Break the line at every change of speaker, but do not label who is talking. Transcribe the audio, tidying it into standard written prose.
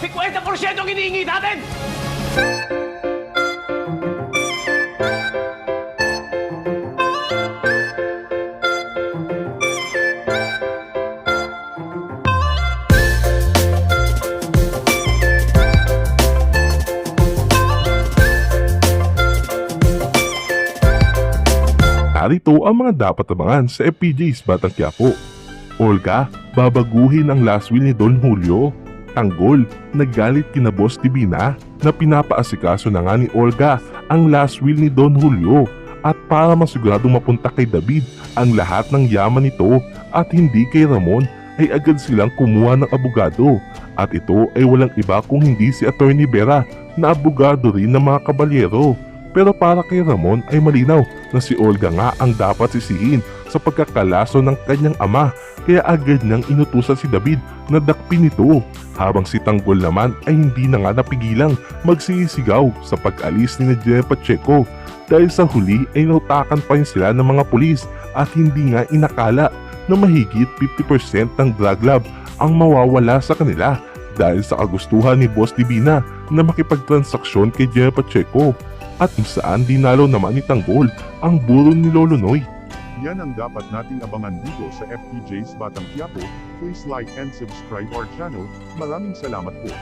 50% ang hinihingi natin!
Narito ang mga dapat abangan sa FPJ's Batang Quiapo. Olga, babaguhin ang last will ni Don Julio. Tanggol, naggalit kina Boss Divina na pinapaasikaso na nga ni Olga ang last will ni Don Julio at para masiguradong mapunta kay David ang lahat ng yaman nito at hindi kay Ramon ay agad silang kumuha ng abogado at ito ay walang iba kung hindi si Attorney Vera na abogado rin ng mga kabalyero. Pero para kay Ramon ay malinaw na si Olga nga ang dapat sisihin sa pagkakalaso ng kanyang ama kaya agad niyang inutusan si David na dakpin ito habang si Tanggol naman ay hindi na nga napigilang magsisigaw sa pag-alis ni Jenny Pacheco dahil sa huli ay nautakan pa rin sila ng mga pulis at hindi nga inakala na mahigit 50% ng drug lab ang mawawala sa kanila dahil sa kagustuhan ni Boss Divina na makipagtransaksyon kay Jenny Pacheco. At kung saan dinalo naman ni Tanggol ang buron ni Lolo Noy.
Yan ang dapat nating abangan dito sa FPJ's Batang Quiapo. Please like and subscribe our channel. Maraming salamat po.